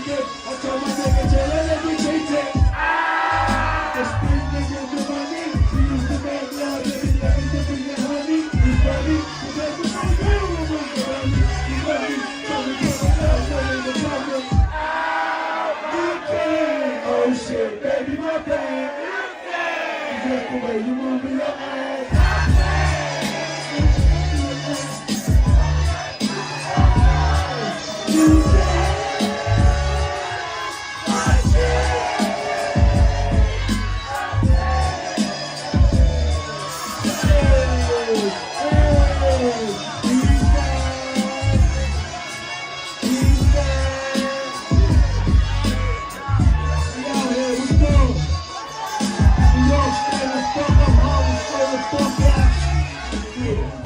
Oh shit, baby, my bad. Just the way you move your ass.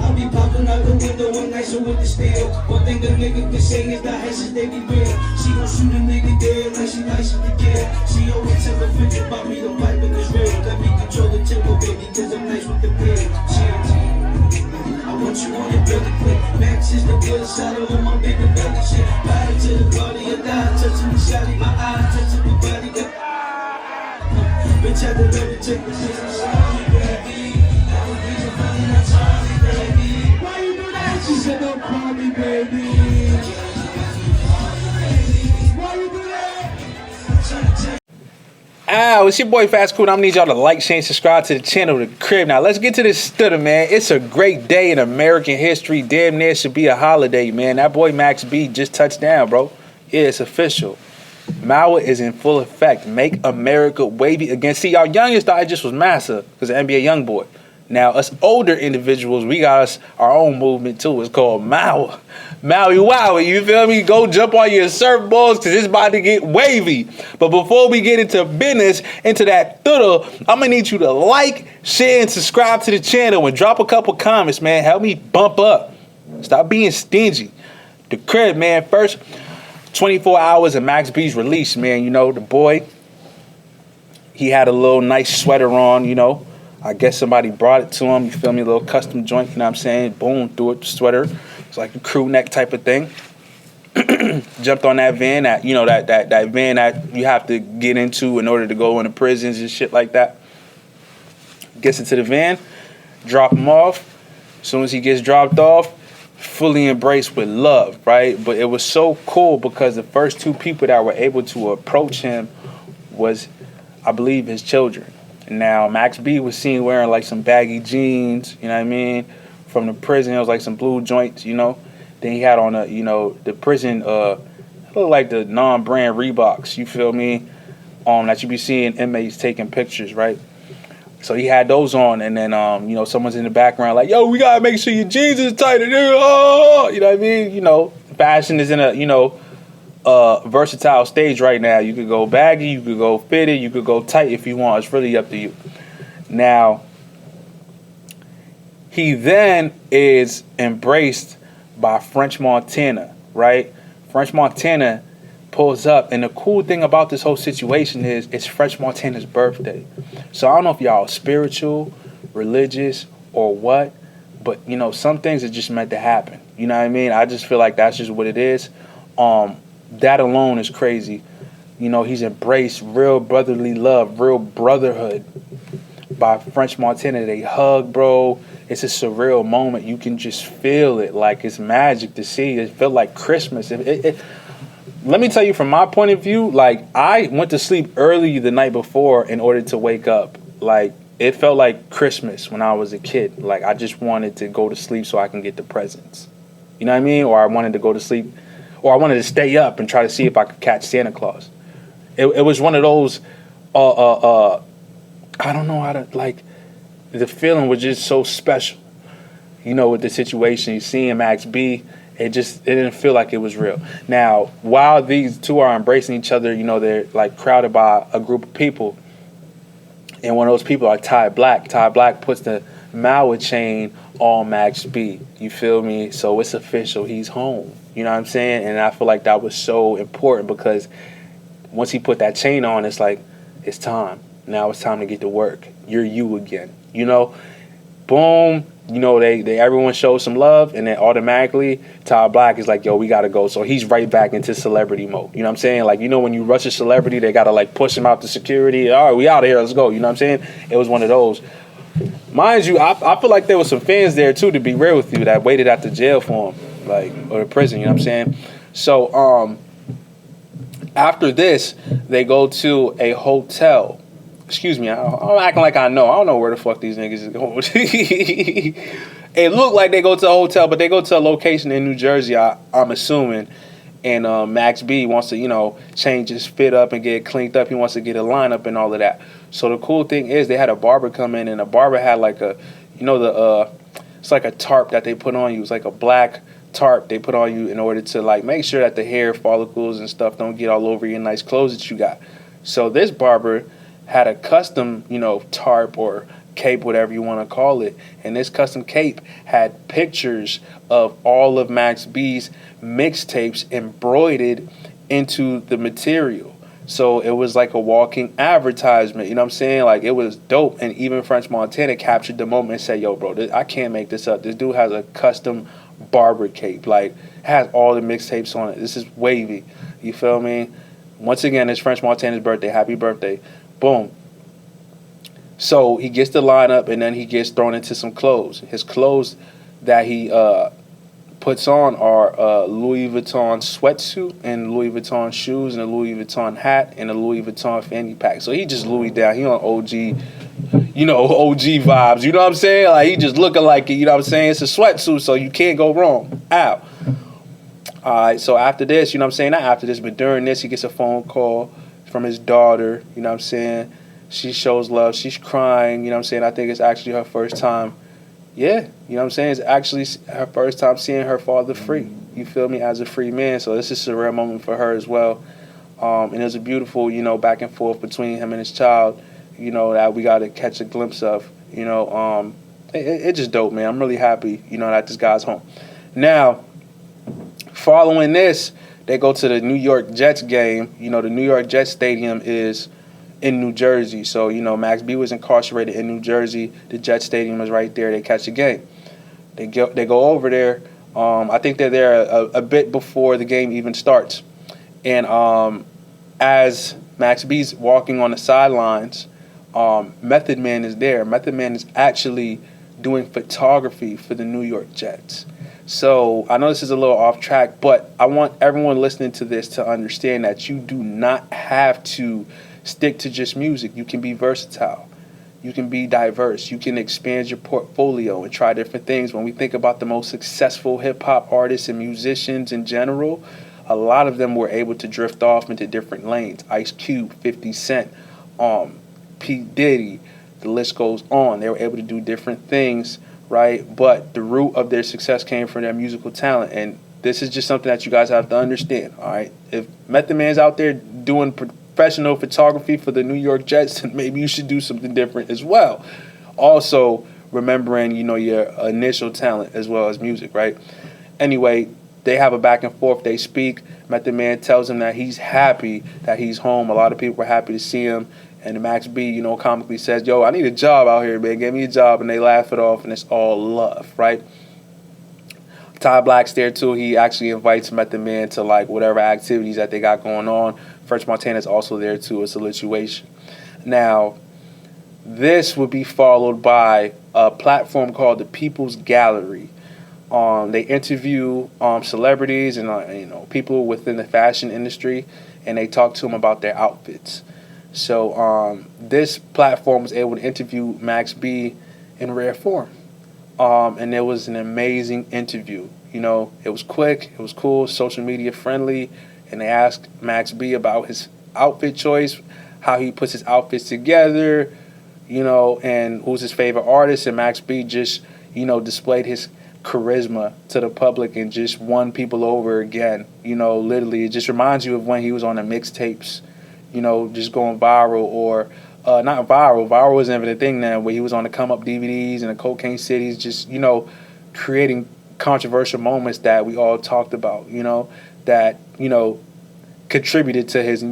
I'll be popping out the window one night, so with the steel. One thing the nigga can say is the Haitians, they be real. She gon' shoot a nigga dead like she licensed to kill. She always tell a friend about me, the pipe in this real. Let me control the tempo, baby, cause I'm nice with the pill. I want you on your belly quick. Max is the good side of my baby belly shit. Ride to the party or die, touching me, shawty, my eye, touching my body. Bitch, I will never take the shit. Sorry, baby. I was reason for me, not sorry, baby. Why you do that? She said, don't call me, baby. Why you do that? It's your boy Fast Cool. I'm gonna need y'all to like, share, and subscribe to the channel, The Crib. Now, let's get to this stutter, man. It's a great day in American history. Damn near should be a holiday, man. That boy Max B just touched down, bro. Yeah, it's official. Mauer is in full effect. Make America wavy again. See, our youngest thought it just was Massa, because NBA Youngboy. Now, us older individuals, we got us our own movement too. It's called Mauer. Maui Wowie, you feel me? Go jump on your surfboards because it's about to get wavy. But before we get into business, into that thuddle, I'm going to need you to like, share, and subscribe to the channel and drop a couple comments, man. Help me bump up. Stop being stingy. The Crib, man. First 24 hours of Max B's release, man. You know, the boy, he had a little nice sweater on, you know. I guess somebody brought it to him, you feel me, a little custom joint, you know what I'm saying? Boom, threw it, the sweater. It's like a crew neck type of thing. Jumped on that van, that van that you have to get into in order to go into prisons and shit like that. Gets into the van, drop him off. As soon as he gets dropped off, fully embraced with love, right? But it was so cool because the first two people that were able to approach him was, I believe, his children. Now, Max B was seen wearing like some baggy jeans, you know what I mean? From the prison, it was like some blue joints, you know? Then he had on a, you know, the prison, looked like the non-brand Reeboks, you feel me? That you be seeing inmates taking pictures, right? So he had those on, and then, you know, someone's in the background like, yo, we gotta make sure your jeans is tight, and oh, you know what I mean? You know, fashion is in a, you know, versatile stage right now. You could go baggy, you could go fitted, you could go tight if you want. It's really up to you. Now, he then is embraced by French Montana, right? French Montana pulls up, and the cool thing about this whole situation is it's French Montana's birthday. So I don't know if y'all are spiritual, religious, or what, but you know, some things are just meant to happen. You know what I mean? I just feel like that's just what it is. That alone is crazy. You know, he's embraced real brotherly love, real brotherhood by French Montana. They hug, bro. It's a surreal moment. You can just feel it. Like, it's magic to see. It felt like Christmas. Let me tell you, from my point of view, like, I went to sleep early the night before in order to wake up. Like, it felt like Christmas when I was a kid. Like, I just wanted to go to sleep so I can get the presents. You know what I mean? Or I wanted to go to sleep. Or I wanted to stay up and try to see if I could catch Santa Claus. It was one of those, I don't know how to, like, the feeling was just so special. You know, with the situation, you seeing Max B, it didn't feel like it was real. Now, while these two are embracing each other, you know, they're like crowded by a group of people. And one of those people are Ty Black. Ty Black puts the Mauer chain on Max B. You feel me? So it's official. He's home. You know what I'm saying? And I feel like that was so important because once he put that chain on, it's like, it's time. Now it's time to get to work. You're you again. You know? Boom. they everyone shows some love, and then automatically Ty Black is like, yo, we gotta go. So he's right back into celebrity mode. You know what I'm saying? Like, when you rush a celebrity, they gotta like push him out to security. All right, we out of here, let's go. You know what I'm saying? It was one of those. Mind you, I feel like there was some fans there too, to be real with you, that waited at the jail for him, like, or the prison. You know what I'm saying? So after this, they go to a hotel. Excuse me, I'm acting like I know. I don't know where the fuck these niggas is going. It looked like they go to a hotel, but they go to a location in New Jersey, I'm assuming. And Max B wants to, change his fit up and get cleaned up. He wants to get a lineup and all of that. So the cool thing is they had a barber come in, and the barber had like it's like a tarp that they put on you. It's like a black tarp they put on you in order to like make sure that the hair follicles and stuff don't get all over your nice clothes that you got. So this barber had a custom, tarp or cape, whatever you want to call it. And this custom cape had pictures of all of Max B's mixtapes embroidered into the material. So it was like a walking advertisement, you know what I'm saying? Like, it was dope. And even French Montana captured the moment and said, yo, bro, I can't make this up. This dude has a custom barber cape. Like, has all the mixtapes on it. This is wavy. You feel me? Once again, it's French Montana's birthday. Happy birthday. Boom. So he gets the lineup, and then he gets thrown into some clothes. His clothes that he puts on are a Louis Vuitton sweatsuit and Louis Vuitton shoes and a Louis Vuitton hat and a Louis Vuitton fanny pack. So he just Louis down. He on OG, OG vibes. You know what I'm saying? Like, he just looking like it. You know what I'm saying? It's a sweatsuit, so you can't go wrong. Ow. All right, so after this, you know what I'm saying? Not after this, but during this, he gets a phone call from his daughter. You know what I'm saying? She shows love. She's crying. You know what I'm saying? I think it's actually her first time. Yeah, you know what I'm saying? It's actually her first time seeing her father free. You feel me? As a free man. So this is a rare moment for her as well. And it was a beautiful, back and forth between him and his child, that we got to catch a glimpse of. It's just dope, man. I'm really happy, that this guy's home. Now, following this, they go to the New York Jets game. The New York Jets stadium is in New Jersey. So, Max B was incarcerated in New Jersey. The Jets stadium is right there. They catch the game. They go over there. I think they're there a bit before the game even starts. And as Max B's walking on the sidelines, Method Man is there. Method Man is actually doing photography for the New York Jets. So I know this is a little off track, but I want everyone listening to this to understand that you do not have to stick to just music. You can be versatile. You can be diverse. You can expand your portfolio and try different things. When we think about the most successful hip-hop artists and musicians in general, a lot of them were able to drift off into different lanes. Ice Cube, 50 Cent, P. Diddy, the list goes on. They were able to do different things, right? But the root of their success came from their musical talent. And this is just something that you guys have to understand, all right? If Method Man's out there doing professional photography for the New York Jets, and maybe you should do something different as well. Also, remembering, your initial talent as well as music, right? Anyway, they have a back and forth. They speak. Method Man tells him that he's happy that he's home. A lot of people were happy to see him. And Max B, comically says, yo, I need a job out here, man. Give me a job. And they laugh it off, and it's all love, right? Ty Black's there, too. He actually invites Method Man to, whatever activities that they got going on. French Montana's also there, too. It's a situation. Now, this would be followed by a platform called the People's Gallery. They interview celebrities and, people within the fashion industry, and they talk to them about their outfits. So this platform was able to interview Max B in rare form. And it was an amazing interview. It was quick, it was cool, social media friendly, and they asked Max B about his outfit choice, how he puts his outfits together, and who's his favorite artist. And Max B just, displayed his charisma to the public and just won people over again. Literally, it just reminds you of when he was on the mixtapes, just going viral, or not viral. Viral wasn't even a thing then, where he was on the Come Up DVDs and the Cocaine Cities, just, creating controversial moments that we all talked about, that, contributed to his,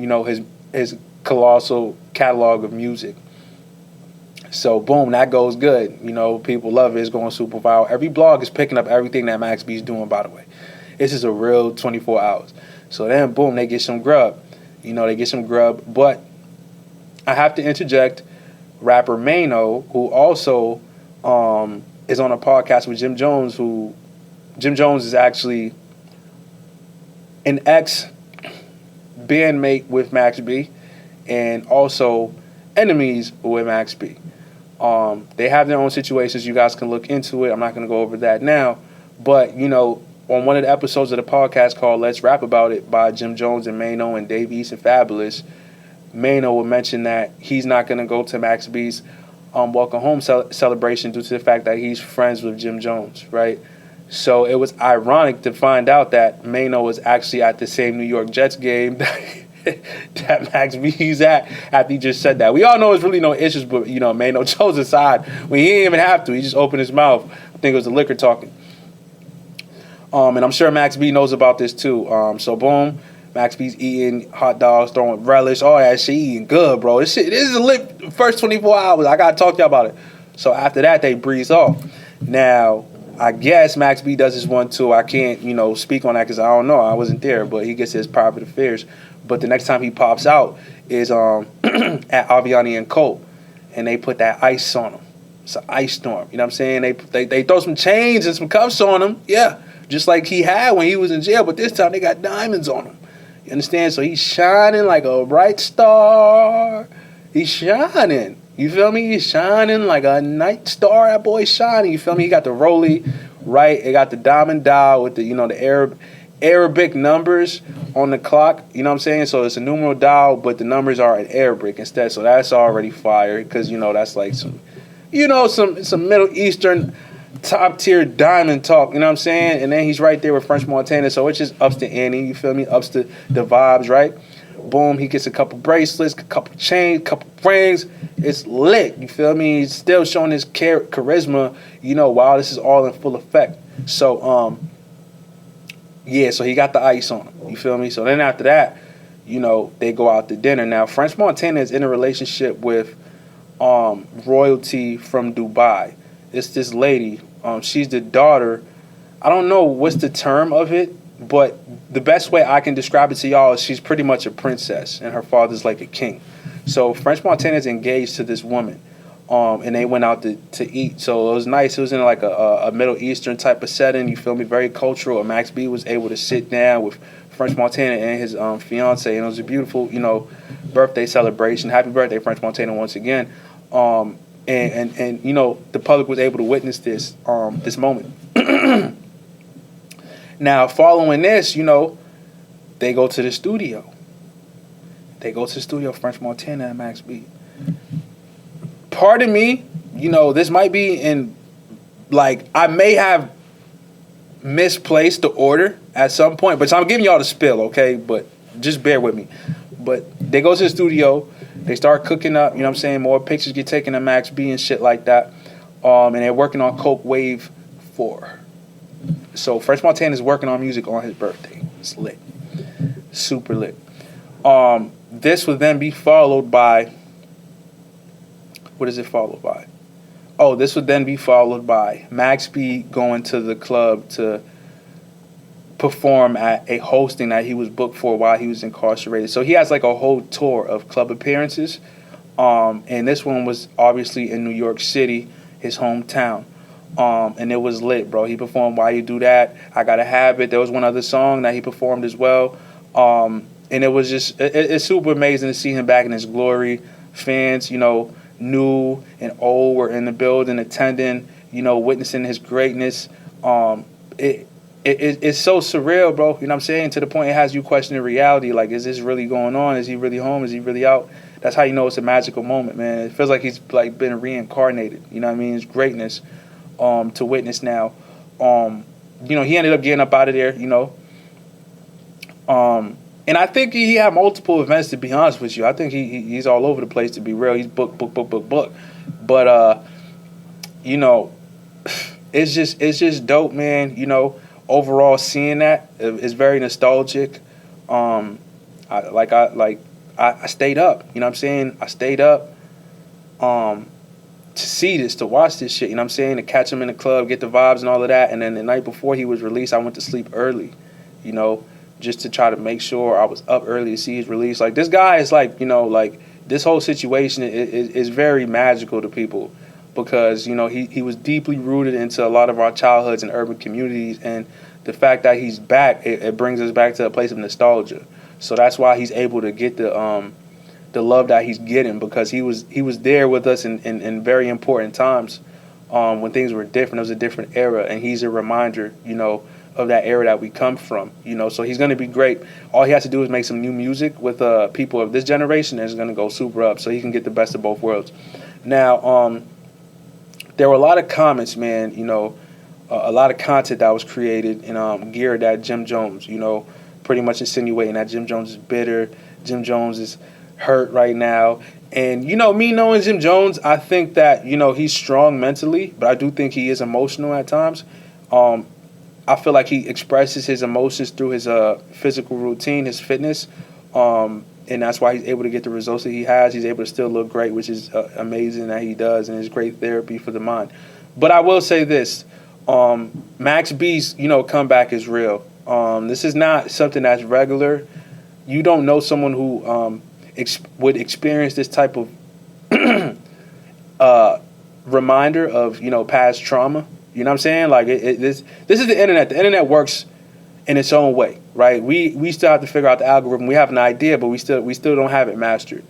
his colossal catalog of music. So boom, that goes good. You know, people love it. It's going super viral. Every blog is picking up everything that Max B's doing. By the way, this is a real 24 hours. So then boom, they get some grub. You know, they get some grub. But I have to interject. Rapper Mano, who also is on a podcast with Jim Jones. Who Jim Jones is actually an ex bandmate with Max B, and also enemies with Max B. They have their own situations. You guys can look into it. I'm not going to go over that now. But, you know, on one of the episodes of the podcast called Let's Rap About It by Jim Jones and Mano and Dave East and Fabulous, Mano would mention that he's not going to go to Max B's welcome home celebration due to the fact that he's friends with Jim Jones, right? So it was ironic to find out that Mano was actually at the same New York Jets game that Max B's at after he just said that. We all know there's really no issues, but, you know, Mano chose his side when he didn't even have to. He just opened his mouth. I think it was the liquor talking. And I'm sure Max B knows about this too. So boom, Max B's eating hot dogs, throwing relish, all that shit, eating good, bro. This is a lit first 24 hours. I gotta talk to y'all about it. So after that, they breeze off. Now, I guess Max B does this one too. I can't, you know, speak on that because I don't know. I wasn't there, but he gets his private affairs. But the next time he pops out is at Aviani and Colt, and they put that ice on him. It's an ice storm. You know what I'm saying? They throw some chains and some cuffs on him. Yeah, just like he had when he was in jail. But this time they got diamonds on him. You understand? So he's shining like a bright star. He's shining. You feel me? He's shining like a night star. That boy's shining. You feel me? He got the Rolly, right? It got the diamond dial with the, you know, the Arabic numbers on the clock. You know what I'm saying? So it's a numeral dial, but the numbers are in Arabic instead. So that's already fire because, you know, that's like some, you know, some Middle Eastern top tier diamond talk. You know what I'm saying? And then he's right there with French Montana. So it's just ups to Annie. You feel me? Ups to the vibes, right? Boom, he gets a couple bracelets, a couple chains, a couple rings. It's lit. You feel me? He's still showing his charisma, you know, while this is all in full effect. So, yeah, so he got the ice on him. You feel me? So then after that, you know, they go out to dinner. Now, French Montana is in a relationship with royalty from Dubai. It's this lady. She's the daughter. I don't know what's the term of it, but the best way I can describe it to y'all is she's pretty much a princess, and her father's like a king. So French Montana's engaged to this woman, and they went out to eat. So it was nice. It was in like a Middle Eastern type of setting. You feel me? Very cultural. And Max B was able to sit down with French Montana and his fiance, and it was a beautiful, you know, birthday celebration. Happy birthday, French Montana, once again. And you know, the public was able to witness this this moment. Now, following this, you know, they go to the studio. French Montana and Max B. Pardon me, you know, this might be in, like, I may have misplaced the order at some point, but I'm giving y'all the spill, okay? But just bear with me. But they go to the studio, they start cooking up, you know what I'm saying? More pictures get taken of Max B and shit like that. And they're working on Coke Wave 4. So French Montana is working on music on his birthday. It's lit. Super lit. This would then be followed by, what is it followed by? Oh, this would then be followed by Max B going to the club to perform at a hosting that he was booked for while he was incarcerated. So he has like a whole tour of club appearances. And this one was obviously in New York City, his hometown. And it was lit, bro. He performed Why You Do That, I Gotta Have It. There was one other song that he performed as well. And it was just, it's super amazing to see him back in his glory. Fans, you know, new and old were in the building, attending, you know, witnessing his greatness. It's so surreal, bro. You know what I'm saying? To the point it has you questioning reality. Like, is this really going on? Is he really home? Is he really out? That's how you know it's a magical moment, man. It feels like he's like been reincarnated. You know what I mean? His greatness to witness now. You know, he ended up getting up out of there, you know. And I think he had multiple events, to be honest with you. I think he's all over the place, to be real. He's book. But, you know, it's just dope, man. You know, overall seeing that is very nostalgic. I stayed up, you know what I'm saying? I stayed up. see this, to watch this shit, you know what I'm saying? To catch him in the club, get the vibes and all of that. And then the night before he was released, I went to sleep early, you know, just to try to make sure I was up early to see his release. Like, this guy is like, you know, like, this whole situation is very magical to people because, you know, he was deeply rooted into a lot of our childhoods and urban communities. And the fact that he's back, it brings us back to a place of nostalgia. So that's why he's able to get the love that he's getting, because he was there with us in very important times when things were different. It was a different era, and he's a reminder, you know, of that era that we come from, you know. So he's going to be great. All he has to do is make some new music with people of this generation, and it's going to go super up, so he can get the best of both worlds. Now, there were a lot of comments, man, you know, a lot of content that was created and geared at Jim Jones, you know, pretty much insinuating that Jim Jones is bitter, Jim Jones is hurt right now. And, you know, me knowing Jim Jones, I think that, you know, he's strong mentally, but I do think he is emotional at times. I feel like he expresses his emotions through his physical routine, his fitness, and that's why he's able to get the results that he has. He's able to still look great, which is amazing that he does, and it's great therapy for the mind. But I will say this, Max B's, you know, comeback is real. This is not something that's regular. You don't know someone who would experience this type of reminder of, you know, past trauma. You know what I'm saying? Like, this is the internet. The internet works in its own way, right? We still have to figure out the algorithm. We have an idea, but we still don't have it mastered.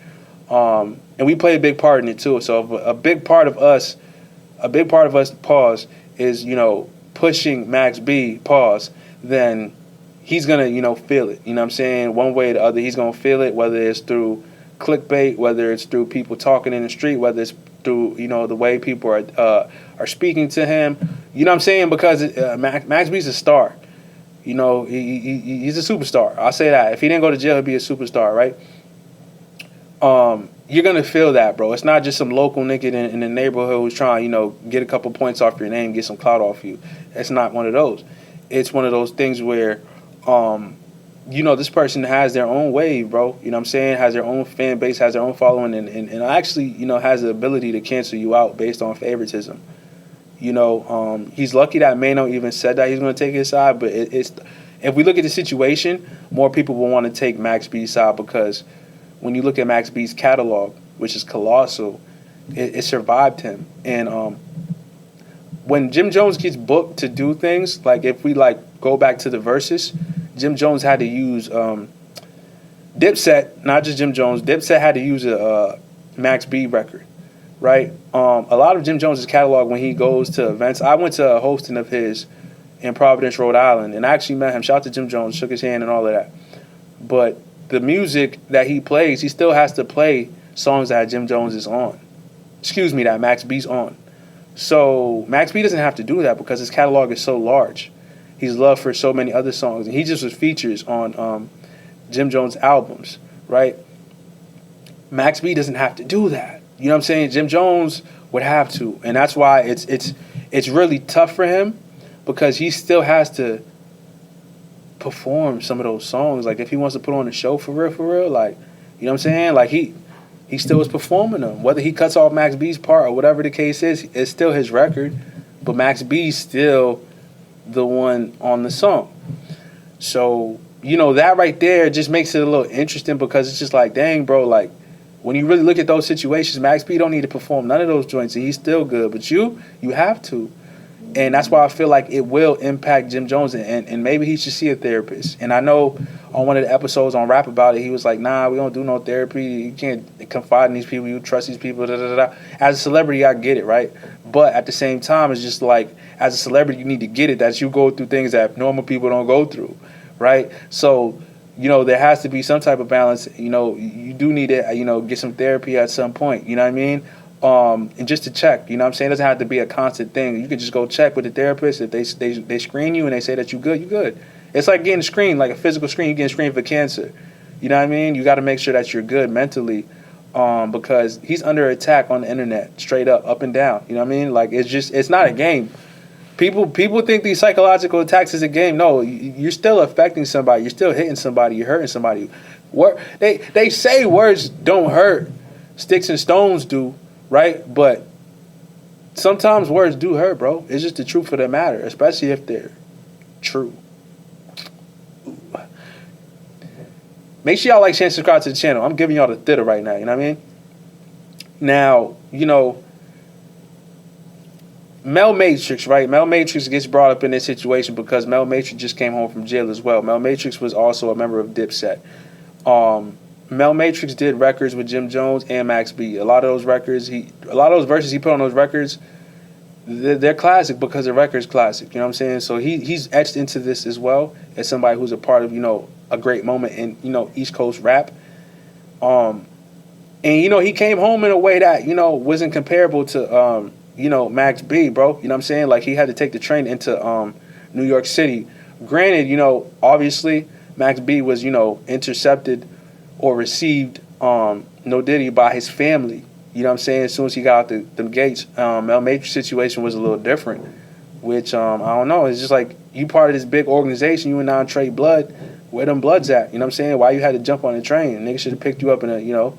And we play a big part in it too. So if a big part of us, pause, is, you know, pushing Max B, pause, then he's gonna, you know, feel it. You know what I'm saying? One way or the other, he's gonna feel it, whether it's through clickbait, whether it's through people talking in the street, whether it's through, you know, the way people are speaking to him. You know what I'm saying? Because Max B's a star. You know, he's a superstar. I'll say that. If he didn't go to jail, he'd be a superstar, right? You're going to feel that, bro. It's not just some local nigga in the neighborhood who's trying, you know, get a couple points off your name, get some clout off you. It's not one of those. It's one of those things where, you know, this person has their own wave, bro. You know what I'm saying? Has their own fan base, has their own following, and actually, you know, has the ability to cancel you out based on favoritism. You know, he's lucky that Mano even said that he's going to take his side, but it's if we look at the situation, more people will want to take Max B's side, because when you look at Max B's catalog, which is colossal, it survived him. And when Jim Jones gets booked to do things, like if we like go back to the verses, Jim Jones had to use Dipset, not just Jim Jones. Dipset had to use a Max B record, right? A lot of Jim Jones's catalog, when he goes to events, I went to a hosting of his in Providence, Rhode Island, and I actually met him. Shout out to Jim Jones, shook his hand and all of that. But the music that he plays, he still has to play songs that Jim Jones is on. Excuse me, that Max B's on. So Max B doesn't have to do that because his catalog is so large. He's loved for so many other songs, and he just was features on Jim Jones albums, right? Max B doesn't have to do that. You know what I'm saying? Jim Jones would have to, and that's why it's really tough for him, because he still has to perform some of those songs. Like, if he wants to put on a show for real, like, you know what I'm saying? Like, he still is performing them. Whether he cuts off Max B's part or whatever the case is, it's still his record, but Max B's still the one on the song. So, you know, that right there just makes it a little interesting, because it's just like, dang, bro, like, when you really look at those situations, Max B don't need to perform none of those joints, and he's still good. But you have to. And that's why I feel like it will impact Jim Jones, and maybe he should see a therapist. And I know on one of the episodes on Rap About It, he was like, nah, we don't do no therapy. You can't confide in these people. You trust these people, da-da-da-da. As a celebrity, I get it, right? But at the same time, it's just like, as a celebrity, you need to get it that you go through things that normal people don't go through, right? So, you know, there has to be some type of balance. You know, you do need to, you know, get some therapy at some point. You know what I mean? And just to check, you know what I'm saying? It doesn't have to be a constant thing. You can just go check with the therapist. If they screen you and they say that you're good. It's like getting screened, like a physical screen. You're getting screened for cancer. You know what I mean? You got to make sure that you're good mentally, because he's under attack on the internet, straight up and down. You know what I mean? Like, it's not a game. People think these psychological attacks is a game. No, you're still affecting somebody. You're still hitting somebody. You're hurting somebody. They say words don't hurt. Sticks and stones do. Right? But sometimes words do hurt, bro. It's just the truth of the matter, especially if they're true. Make sure y'all like, share, and subscribe to the channel. I'm giving y'all the theater right now, you know what I mean? Now, you know, Mel Matrix, right? Mel Matrix gets brought up in this situation because Mel Matrix just came home from jail as well. Mel Matrix was also a member of Dipset. Mel Matrix did records with Jim Jones and Max B. A lot of those records, a lot of those verses he put on those records, they're classic because the record's classic. You know what I'm saying? So he's etched into this as well as somebody who's a part of, you know, a great moment in, you know, East Coast rap. And, you know, he came home in a way that, you know, wasn't comparable to, you know, Max B, bro. You know what I'm saying? Like, he had to take the train into New York City. Granted, you know, obviously, Max B was, you know, intercepted or received No Diddy by his family. You know what I'm saying? As soon as he got out the gates, Mel Matrix situation was a little different, which, I don't know. It's just like, you part of this big organization, you and I trade blood. Where them bloods at? You know what I'm saying? Why you had to jump on the train? Niggas should have picked you up in a, you know,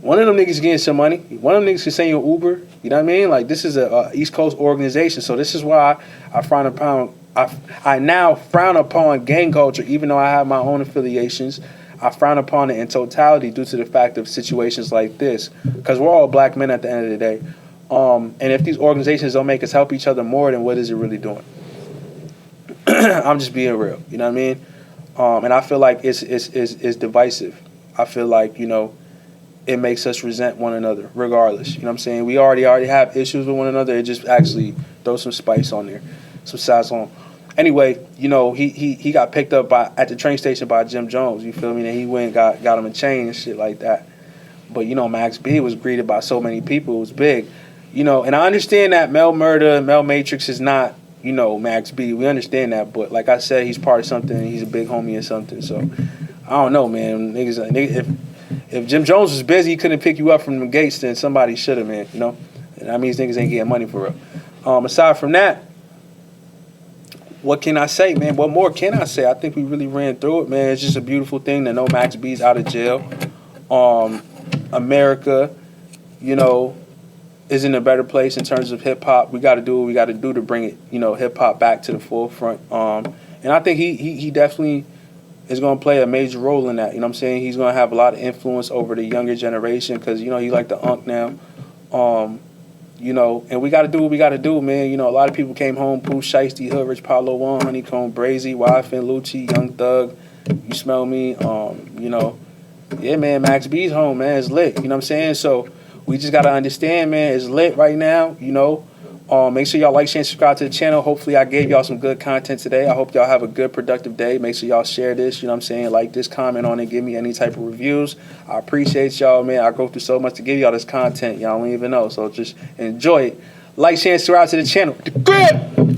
one of them niggas getting some money. One of them niggas can send you an Uber. You know what I mean? Like, this is a East Coast organization. So this is why I frown upon, I now frown upon gang culture, even though I have my own affiliations. I frown upon it in totality due to the fact of situations like this. Because we're all black men at the end of the day. And if these organizations don't make us help each other more, then what is it really doing? I'm just being real. You know what I mean? And I feel like it's divisive. I feel like, you know, it makes us resent one another regardless. You know what I'm saying? We already have issues with one another. It just actually throws some spice on there, some sazon. Anyway, you know, he got picked up at the train station by Jim Jones. You feel me? And he went and got him a chain and shit like that. But, you know, Max B was greeted by so many people. It was big. You know, and I understand that Mel Matrix is not, you know, Max B. We understand that, but like I said, he's part of something. He's a big homie or something. So I don't know, man. Niggas, if Jim Jones was busy, he couldn't pick you up from the gates, then somebody should have, man. You know, and that means niggas ain't getting money for real. Aside from that, what can I say, man? What more can I say? I think we really ran through it, man. It's just a beautiful thing to know Max B's out of jail. America, you know, is in a better place in terms of hip hop. We got to do what we got to do to bring it, you know, hip hop back to the forefront. And I think he definitely is going to play a major role in that. You know what I'm saying? He's going to have a lot of influence over the younger generation because, you know, he's like the unk now. You know, and we got to do what we got to do, man. You know, a lot of people came home, Pooh Shiesty, Hood Rich, Paulo One, Honeycomb, Brazy, YFN, Lucci, Young Thug, You Smell Me. You know, yeah, man, Max B's home, man. It's lit. You know what I'm saying? So we just got to understand, man, it's lit right now, you know. Make sure y'all like, share, and subscribe to the channel. Hopefully I gave y'all some good content today. I hope y'all have a good, productive day. Make sure y'all share this, you know what I'm saying? Like this, comment on it, give me any type of reviews. I appreciate y'all, man. I go through so much to give y'all this content. Y'all don't even know. So just enjoy it. Like, share, and subscribe to the channel. The Crib!